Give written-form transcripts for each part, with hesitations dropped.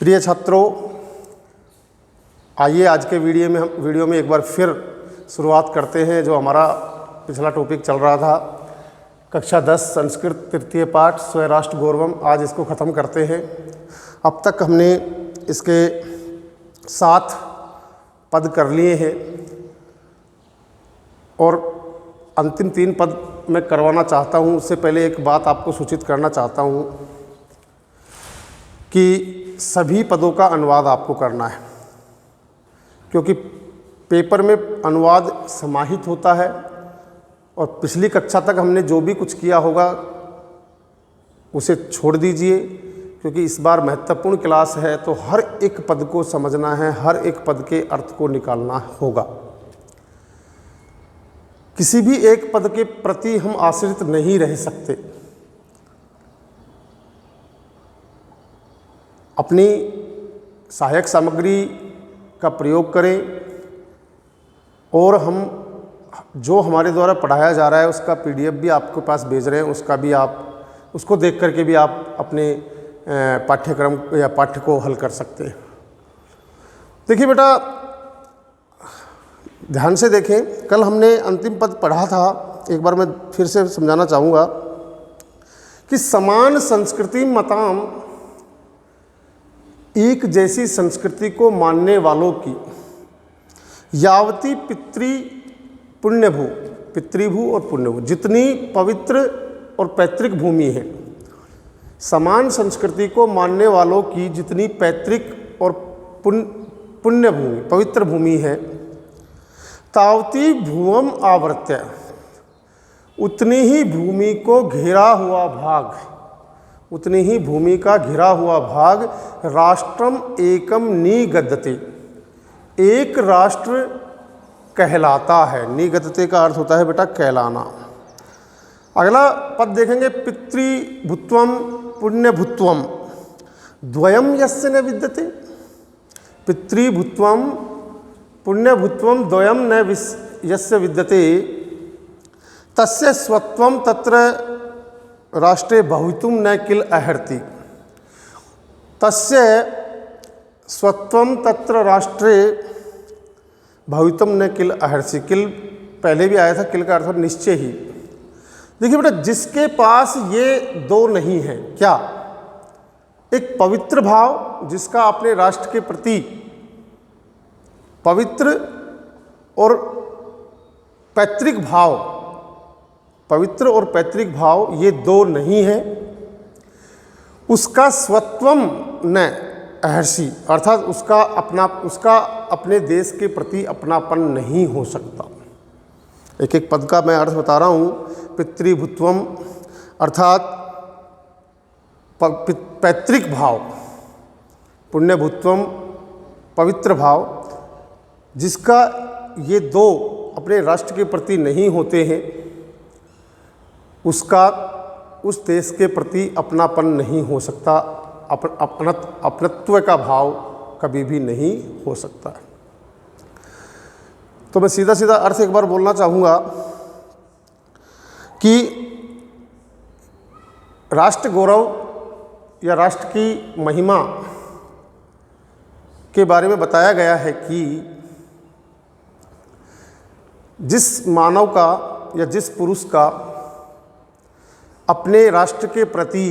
प्रिय छात्रों, आइए आज के वीडियो में एक बार फिर शुरुआत करते हैं। जो हमारा पिछला टॉपिक चल रहा था कक्षा 10 संस्कृत तृतीय पाठ स्वराष्ट्र गौरवम, आज इसको ख़त्म करते हैं। अब तक हमने इसके 7 पद कर लिए हैं और अंतिम 3 पद मैं करवाना चाहता हूँ। उससे पहले एक बात आपको सूचित करना चाहता हूँ कि सभी पदों का अनुवाद आपको करना है, क्योंकि पेपर में अनुवाद समाहित होता है और पिछली कक्षा तक हमने जो भी कुछ किया होगा उसे छोड़ दीजिए, क्योंकि इस बार महत्वपूर्ण क्लास है तो हर एक पद को समझना है, हर एक पद के अर्थ को निकालना होगा। किसी भी एक पद के प्रति हम आश्रित नहीं रह सकते। अपनी सहायक सामग्री का प्रयोग करें और हम जो हमारे द्वारा पढ़ाया जा रहा है उसका PDF भी आपके पास भेज रहे हैं, उसका भी आप उसको देख करके भी आप अपने पाठ्यक्रम या पाठ्य को हल कर सकते हैं। देखिए बेटा, ध्यान से देखें। कल हमने अंतिम पद पढ़ा था, एक बार मैं फिर से समझाना चाहूँगा कि समान संस्कृति मताम, एक जैसी संस्कृति को मानने वालों की यावती पितृभू और पुण्यभू, जितनी पवित्र और पैतृक भूमि है, समान संस्कृति को मानने वालों की जितनी पैतृक और पुण्य भूमि पवित्र भूमि है, तावती भुवम आवृत्य, उतनी ही भूमि को घिरा हुआ भाग, उतनी ही भूमि का घिरा हुआ भाग राष्ट्रम एकम निगद्यते, एक राष्ट्र कहलाता है। निगद्यते का अर्थ होता है बेटा कहलाना। अगला पद देखेंगे, पितृभुत्वम पुण्यभुत्वम द्वयम यस्य न विद्यते। पितृभुत्वम पुण्यभुत्वम द्वयम न यस्य विद्यते तस्य स्वत्वम तत्र राष्ट्रे भवितुम न किल अर्हति। तस्य स्वत्वम तत्र राष्ट्रे भवितुम न किल अर्हसि। किल पहले भी आया था, किल का अर्थ निश्चय ही। देखिए बेटा, जिसके पास ये 2 नहीं है, क्या? एक पवित्र भाव जिसका अपने राष्ट्र के प्रति पवित्र और पैतृक भाव, पवित्र और पैतृक भाव ये 2 नहीं है, उसका स्वत्वम न अर्हसि, अर्थात उसका अपने देश के प्रति अपनापन नहीं हो सकता। एक एक पद का मैं अर्थ बता रहा हूँ। पितृभुत्वम अर्थात पैतृक भाव, पुण्यभुत्वम पवित्र भाव, जिसका ये 2 अपने राष्ट्र के प्रति नहीं होते हैं, उसका उस देश के प्रति अपनापन नहीं हो सकता, अपनत्व का भाव कभी भी नहीं हो सकता। तो मैं सीधा सीधा अर्थ एक बार बोलना चाहूँगा कि राष्ट्र गौरव या राष्ट्र की महिमा के बारे में बताया गया है कि जिस मानव का या जिस पुरुष का अपने राष्ट्र के प्रति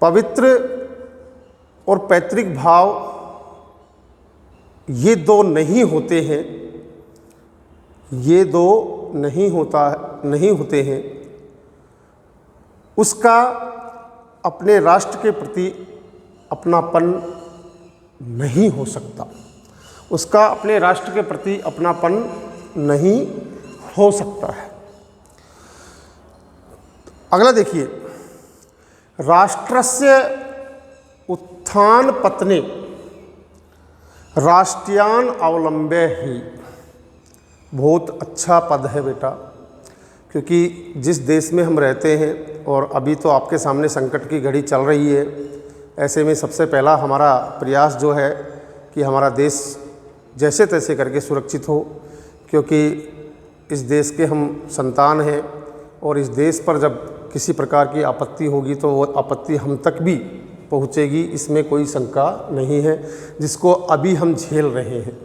पवित्र और पैतृक भाव ये 2 नहीं होते हैं, ये 2 नहीं होते हैं, उसका अपने राष्ट्र के प्रति अपनापन नहीं हो सकता, उसका अपने राष्ट्र के प्रति अपनापन नहीं हो सकता है। अगला देखिए, राष्ट्रस्य उत्थान पतने राष्ट्रियान अवलंब्य ही। बहुत अच्छा पद है बेटा, क्योंकि जिस देश में हम रहते हैं और अभी तो आपके सामने संकट की घड़ी चल रही है, ऐसे में सबसे पहला हमारा प्रयास जो है कि हमारा देश जैसे तैसे करके सुरक्षित हो, क्योंकि इस देश के हम संतान हैं और इस देश पर जब किसी प्रकार की आपत्ति होगी तो वो आपत्ति हम तक भी पहुँचेगी, इसमें कोई शंका नहीं है, जिसको अभी हम झेल रहे हैं।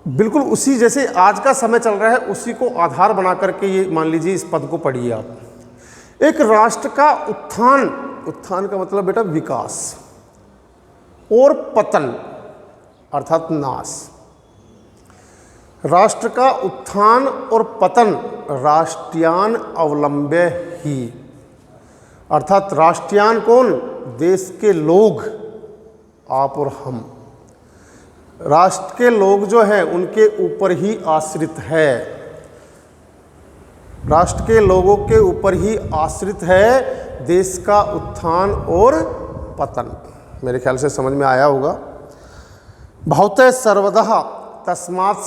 बिल्कुल उसी जैसे आज का समय चल रहा है उसी को आधार बना करके ये मान लीजिए इस पद को पढ़िए आप। एक राष्ट्र का उत्थान, उत्थान का मतलब बेटा विकास, और पतन अर्थात नाश। राष्ट्र का उत्थान और पतन राष्ट्रीयान अवलंब्य ही, अर्थात राष्ट्रीयान कौन? देश के लोग, आप और हम। राष्ट्र के लोग जो हैं उनके ऊपर ही आश्रित है, राष्ट्र के लोगों के ऊपर ही आश्रित है देश का उत्थान और पतन। मेरे ख्याल से समझ में आया होगा। भवते सर्वतः तस्मात्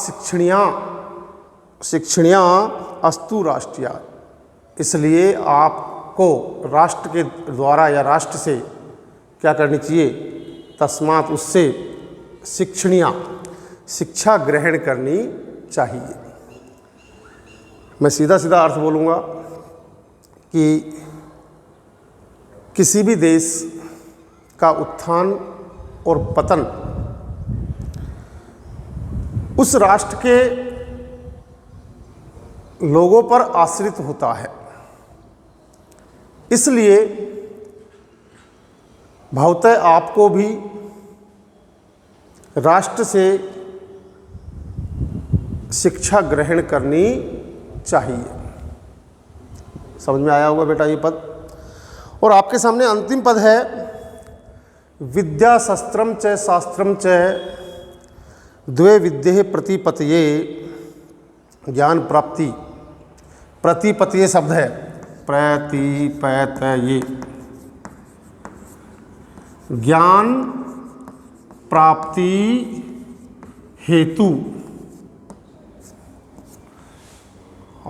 शिक्षणीया अस्तु राष्ट्रीया, इसलिए आपको राष्ट्र के द्वारा या राष्ट्र से क्या करनी चाहिए? तस्मात् उससे शिक्षणीया शिक्षा ग्रहण करनी चाहिए। मैं सीधा सीधा अर्थ बोलूँगा कि किसी भी देश का उत्थान और पतन उस राष्ट्र के लोगों पर आश्रित होता है। इसलिए भवतः आपको भी राष्ट्र से शिक्षा ग्रहण करनी चाहिए। समझ में आया होगा बेटा ये पद। और आपके सामने अंतिम पद है, विद्या शस्त्रम च शास्त्रम च द्वे विद्ये प्रतिपतये, ज्ञान प्राप्ति। प्रतिपतये शब्द है, प्रतिपतये, ज्ञान प्राप्ति हेतु।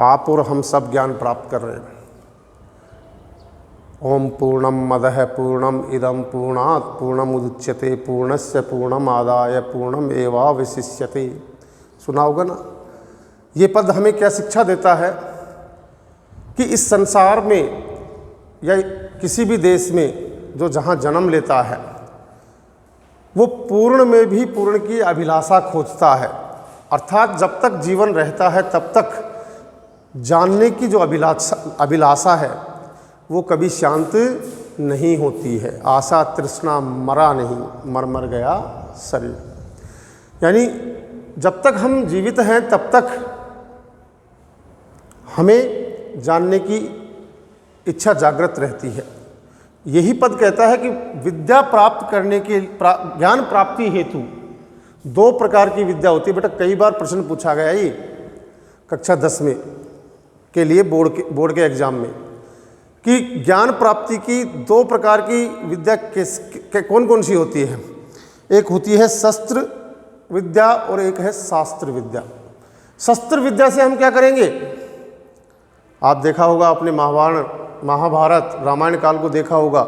आप और हम सब ज्ञान प्राप्त कर रहे हैं। ओम पूर्णम मदः पूर्णम इदम पूर्णात् पूर्णमुदच्यते पूर्णस्य पूर्णमादाय पूर्णमेवावशिष्यते। सुना होगा ना। ये पद हमें क्या शिक्षा देता है कि इस संसार में या किसी भी देश में जो जहाँ जन्म लेता है वो पूर्ण में भी पूर्ण की अभिलाषा खोजता है। अर्थात जब तक जीवन रहता है तब तक जानने की जो अभिलाषा है वो कभी शांत नहीं होती है। आशा तृष्णा मरा नहीं, मर मर गया शरीर। यानी जब तक हम जीवित हैं तब तक हमें जानने की इच्छा जागृत रहती है। यही पद कहता है कि विद्या प्राप्त करने के ज्ञान प्राप्ति हेतु दो प्रकार की विद्या होती है। बेटा कई बार प्रश्न पूछा गया ये कक्षा 10 में के लिए बोर्ड के एग्जाम में कि ज्ञान प्राप्ति की दो प्रकार की विद्या कौन कौन सी होती है। एक होती है शस्त्र विद्या और एक है शास्त्र विद्या। शस्त्र विद्या से हम क्या करेंगे? आप देखा होगा अपने महाभारत रामायण काल को देखा होगा।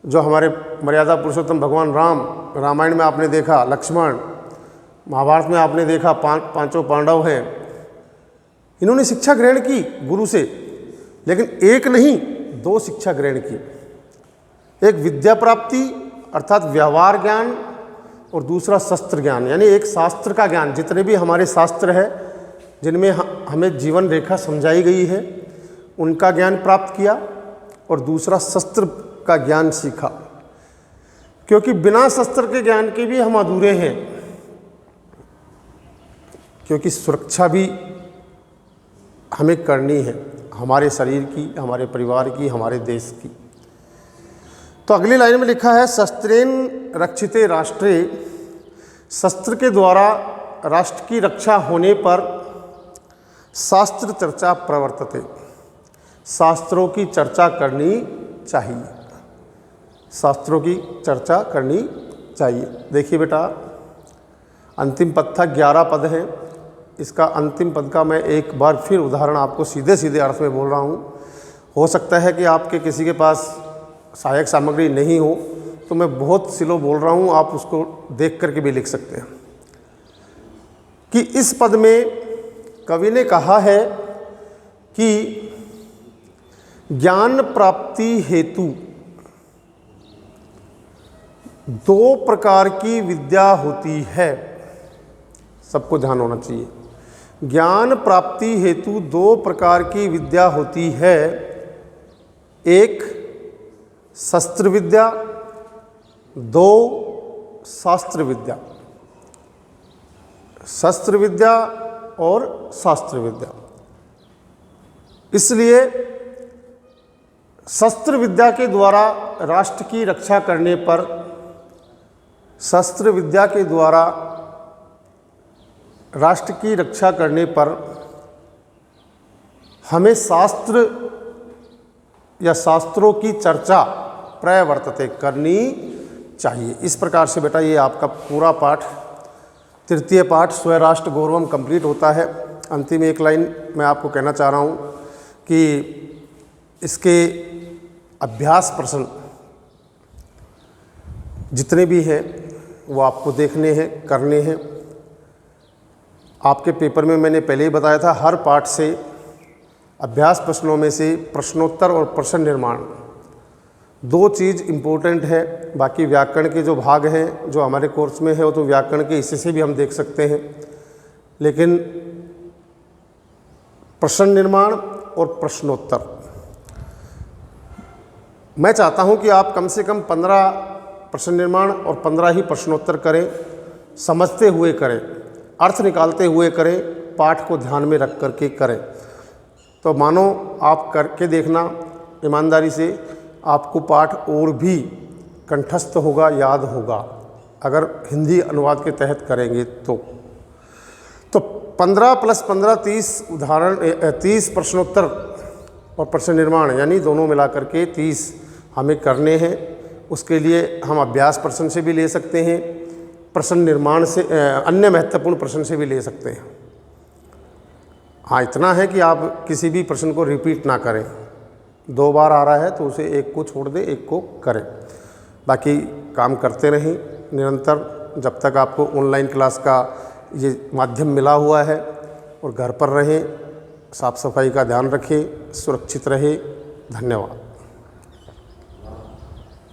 जो हमारे मर्यादा पुरुषोत्तम भगवान राम, रामायण में आपने देखा लक्ष्मण, महाभारत में आपने देखा पांचों पांडव हैं। इन्होंने शिक्षा ग्रहण की गुरु से, लेकिन एक नहीं दो शिक्षा ग्रहण की। एक विद्या प्राप्ति अर्थात व्यवहार ज्ञान और दूसरा शस्त्र ज्ञान, यानी एक शास्त्र का ज्ञान। जितने भी हमारे शास्त्र है जिनमें हमें जीवन रेखा समझाई गई है उनका ज्ञान प्राप्त किया और दूसरा शस्त्र का ज्ञान सीखा। क्योंकि बिना शस्त्र के ज्ञान के भी हम अधूरे हैं, क्योंकि सुरक्षा भी हमें करनी है, हमारे शरीर की, हमारे परिवार की, हमारे देश की। तो अगली लाइन में लिखा है शस्त्रेण रक्षिते राष्ट्रे, शस्त्र के द्वारा राष्ट्र की रक्षा होने पर शास्त्र चर्चा प्रवर्तते, शास्त्रों की चर्चा करनी चाहिए, शास्त्रों की चर्चा करनी चाहिए। देखिए बेटा अंतिम पद था, 11 पद हैं। इसका अंतिम पद का मैं एक बार फिर उदाहरण आपको सीधे सीधे अर्थ में बोल रहा हूँ। हो सकता है कि आपके किसी के पास सहायक सामग्री नहीं हो तो मैं बहुत स्लो बोल रहा हूँ, आप उसको देख करके भी लिख सकते हैं। कि इस पद में कवि ने कहा है कि ज्ञान प्राप्ति हेतु 2 प्रकार की विद्या होती है। सबको ध्यान होना चाहिए। ज्ञान प्राप्ति हेतु 2 प्रकार की विद्या होती है। एक शस्त्र विद्या, 2 शास्त्र विद्या। शस्त्र विद्या और शास्त्र विद्या। इसलिए शस्त्र विद्या के द्वारा राष्ट्र की रक्षा करने पर, शस्त्र विद्या के द्वारा राष्ट्र की रक्षा करने पर हमें शास्त्र या शास्त्रों की चर्चा प्रवर्तते करनी चाहिए। इस प्रकार से बेटा ये आपका पूरा पाठ, तृतीय पाठ स्वराष्ट्र गौरवम कंप्लीट होता है। अंतिम एक लाइन मैं आपको कहना चाह रहा हूँ कि इसके अभ्यास प्रश्न जितने भी हैं वो आपको देखने हैं, करने हैं। आपके पेपर में मैंने पहले ही बताया था, हर पाठ से अभ्यास प्रश्नों में से प्रश्नोत्तर और प्रश्न निर्माण 2 चीज़ इम्पोर्टेंट है। बाकी व्याकरण के जो भाग हैं जो हमारे कोर्स में है वो तो व्याकरण के हिस्से से भी हम देख सकते हैं, लेकिन प्रश्न निर्माण और प्रश्नोत्तर मैं चाहता हूं कि आप कम से कम 15 प्रश्न निर्माण और 15 ही प्रश्नोत्तर करें। समझते हुए करें, अर्थ निकालते हुए करें, पाठ को ध्यान में रख करके करें। तो मानो आप करके देखना ईमानदारी से, आपको पाठ और भी कंठस्थ होगा, याद होगा, अगर हिंदी अनुवाद के तहत करेंगे तो 15 + 15 30 उदाहरण 30 प्रश्नोत्तर और प्रश्न निर्माण यानी दोनों मिलाकर के 30 हमें करने हैं। उसके लिए हम अभ्यास प्रश्न से भी ले सकते हैं, प्रश्न निर्माण से अन्य महत्वपूर्ण प्रश्न से भी ले सकते हैं। हाँ, इतना है कि आप किसी भी प्रश्न को रिपीट ना करें। 2 बार आ रहा है तो उसे एक को छोड़ दें, एक को करें। बाकी काम करते रहें निरंतर, जब तक आपको ऑनलाइन क्लास का ये माध्यम मिला हुआ है। और घर पर रहें, साफ सफाई का ध्यान रखें, सुरक्षित रहें। धन्यवाद।